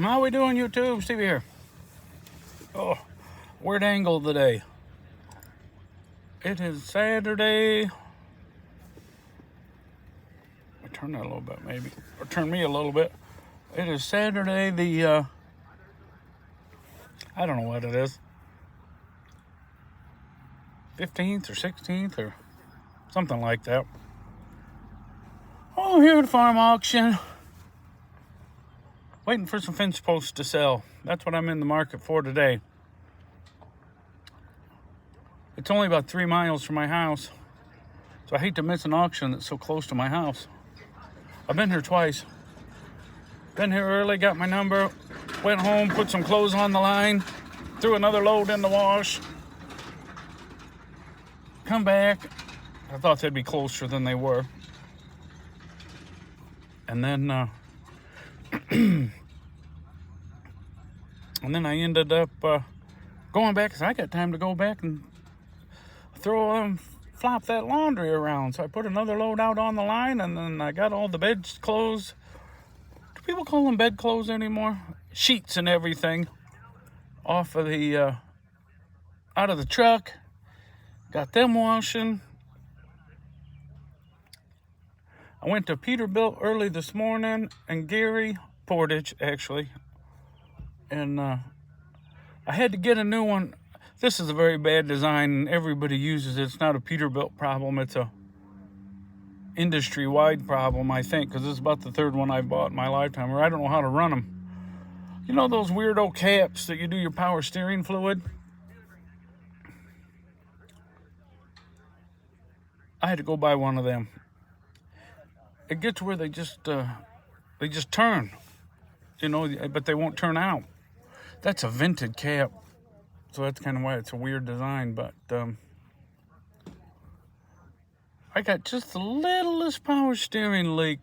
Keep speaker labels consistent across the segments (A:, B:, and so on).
A: How we doing, YouTube? Stevie here. Oh, weird angle today. It is Saturday. I'll turn that a little bit, maybe. Or turn me a little bit. It is Saturday, the, I don't know what it is. 15th or 16th or something like that. Oh, here at the farm auction. Waiting for some fence posts to sell. That's what I'm in the market for today. It's only about 3 miles from my house, so I hate to miss an auction that's so close to my house. I've been here twice. Been here early, got my number, went home, put some clothes on the line, threw another load in the wash, come back. I thought they'd be closer than they were. And then I ended up going back because I got time to go back and flop that laundry around. So I put another load out on the line, and then I got all the bed clothes. Do people call them bed clothes anymore? Sheets and everything off of the out of the truck. Got them washing. I went to Peterbilt early this morning, and Gary Portage, actually. And I had to get a new one. This is a very bad design, and everybody uses it. It's not a Peterbilt problem. It's a industry-wide problem, I think, because it's about the third one I've bought in my lifetime, or I don't know how to run them. You know those weirdo caps that you do your power steering fluid? I had to go buy one of them. It gets where they just turn, you know, but they won't turn out. That's a vented cap, so that's kind of why it's a weird design. But I got just the littlest power steering leak,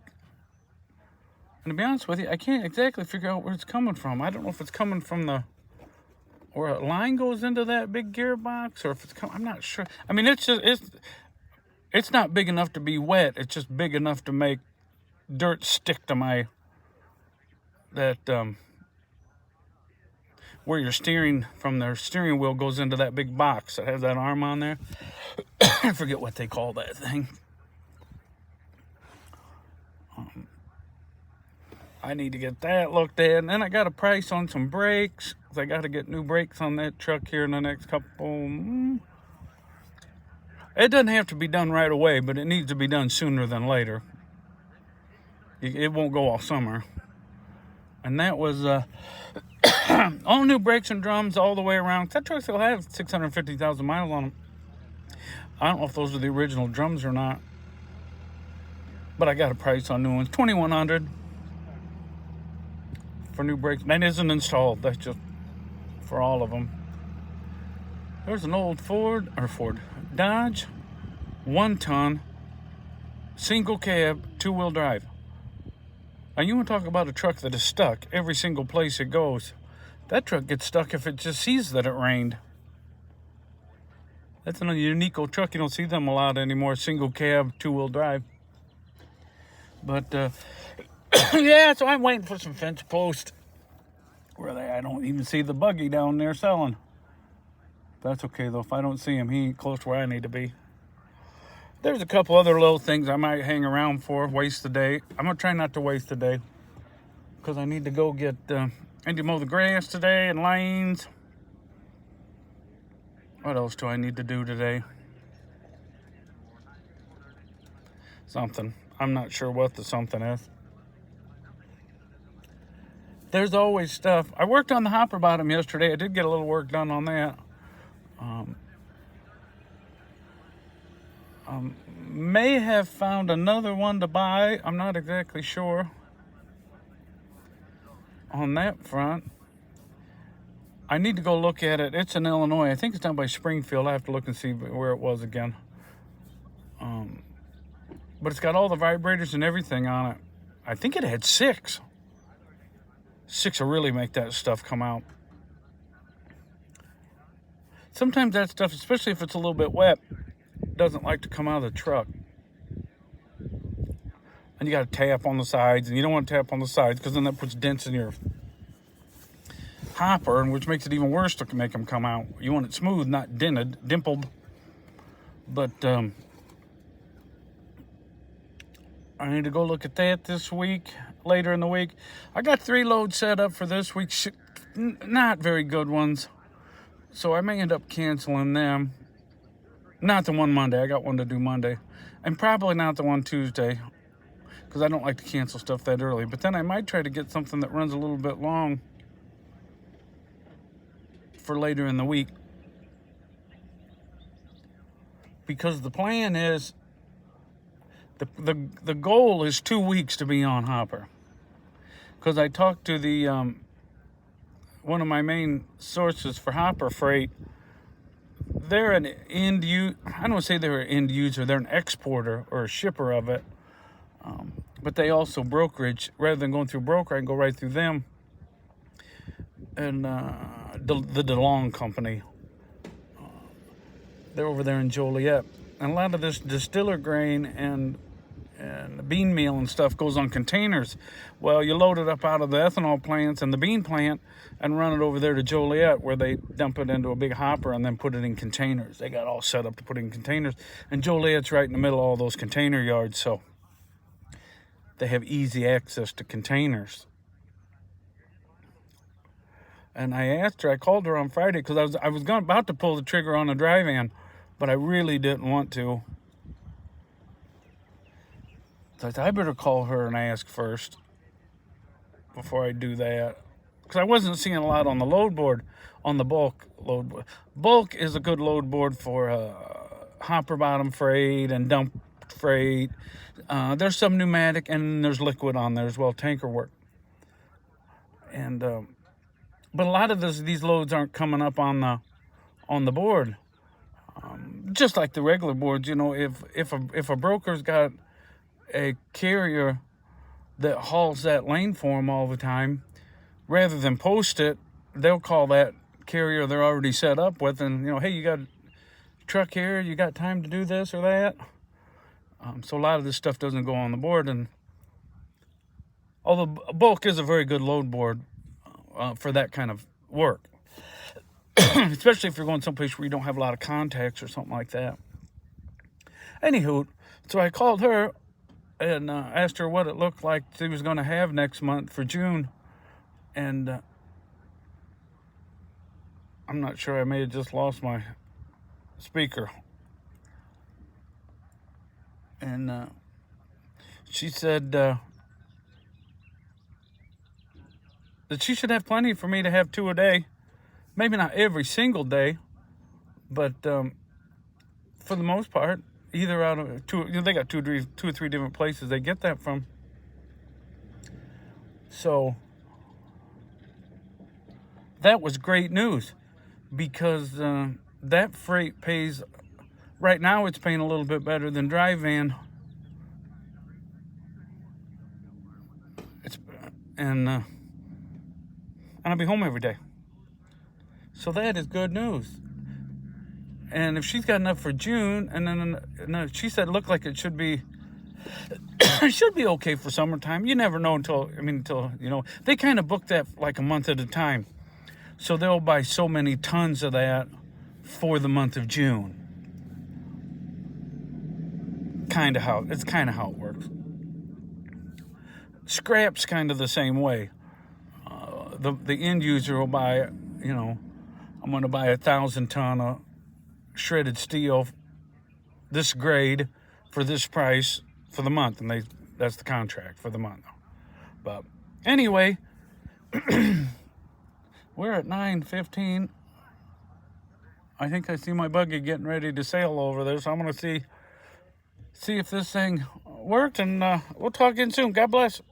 A: and to be honest with you, I can't exactly figure out where it's coming from. I don't know if it's coming from where a line goes into that big gearbox, or if it's I'm not sure. I mean, it's not big enough to be wet. It's just big enough to make dirt stick to where your steering from their steering wheel goes into that big box that has that arm on there. I forget what they call that thing. I need to get that looked at. And then I got a price on some brakes. I got to get new brakes on that truck here in the next couple. It doesn't have to be done right away, but it needs to be done sooner than later. It won't go all summer. And that was all new brakes and drums all the way around. That truck still has 650,000 miles on them. I don't know if those are the original drums or not, but I got a price on new ones. $2,100 for new brakes. That isn't installed. That's just for all of them. There's an old Dodge 1-ton single cab 2-wheel drive. Now you want to talk about a truck that is stuck every single place it goes. That truck gets stuck if it just sees that it rained. That's a unique old truck. You don't see them a lot anymore. Single cab 2-wheel drive. But yeah, so I'm waiting for some fence posts where I don't even see the buggy down there selling. That's okay, though. If I don't see him, he ain't close to where I need to be. There's a couple other little things I might hang around for, waste the day. I'm going to try not to waste the day because I need to go get, I need to mow the grass today and lanes. What else do I need to do today? Something. I'm not sure what the something is. There's always stuff. I worked on the hopper bottom yesterday. I did get a little work done on that. May have found another one to buy. I'm not exactly sure on that front. I need to go look at it. It's in Illinois. I think it's down by Springfield. I have to look and see where it was again. But it's got all the vibrators and everything on it. I think it had 6. 6 will really make that stuff come out. Sometimes that stuff, especially if it's a little bit wet, doesn't like to come out of the truck. And you got to tap on the sides, and you don't want to tap on the sides because then that puts dents in your hopper, and which makes it even worse to make them come out. You want it smooth, not dimpled. But I need to go look at that this week, later in the week. I got 3 loads set up for this week, not very good ones, so I may end up canceling them. Not the one Monday. I got one to do Monday, and probably not the one Tuesday, because I don't like to cancel stuff that early. But then I might try to get something that runs a little bit long for later in the week, because the plan is the goal is 2 weeks to be on hopper. Because I talked to the one of my main sources for hopper freight. They're an end user. I don't say they're an end user. They're an exporter or a shipper of it. But they also brokerage. Rather than going through broker, I can go right through them. And the DeLong company. They're over there in Joliet. And a lot of this distiller grain and bean meal and stuff goes on containers. Well, you load it up out of the ethanol plants and the bean plant and run it over there to Joliet, where they dump it into a big hopper and then put it in containers. They got all set up to put in containers. And Joliet's right in the middle of all those container yards, so they have easy access to containers. And I called her on Friday, because I was about to pull the trigger on a dry van, but I really didn't want to. So I said, I better call her and ask first before I do that. Because I wasn't seeing a lot on the load board, on the bulk load board. Bulk is a good load board for hopper bottom freight and dump freight. There's some pneumatic, and there's liquid on there as well, tanker work. And but a lot of these loads aren't coming up on the board. Just like the regular boards, you know, if a broker's got a carrier that hauls that lane for them all the time, rather than post it, they'll call that carrier they're already set up with, and, you know, hey, you got a truck here, you got time to do this or that. So a lot of this stuff doesn't go on the board. And although bulk is a very good load board for that kind of work, especially if you're going someplace where you don't have a lot of contacts or something like that. Anywho, so I called her and asked her what it looked like she was going to have next month for June. And I'm not sure, I may have just lost my speaker. And she said that she should have plenty for me to have 2 a day. Maybe not every single day, but for the most part, either out of 2, you know, they got 2 or 3 different places they get that from. So that was great news, because that freight pays, right now it's paying a little bit better than dry van. And I'll be home every day. So that is good news. And if she's got enough for June, and then she said it looked like it should be it should be okay for summertime. You never know until you know, they kind of book that like a month at a time. So they'll buy so many tons of that for the month of June. It's kind of how it works. Scrap's kind of the same way. The end user will buy, you know, I'm going to buy 1,000 ton of shredded steel, this grade, for this price for the month, and that's the contract for the month. But anyway, we're at 9:15. I think I see my buggy getting ready to sail over there, so I'm going to see if this thing worked, and we'll talk again soon. God bless.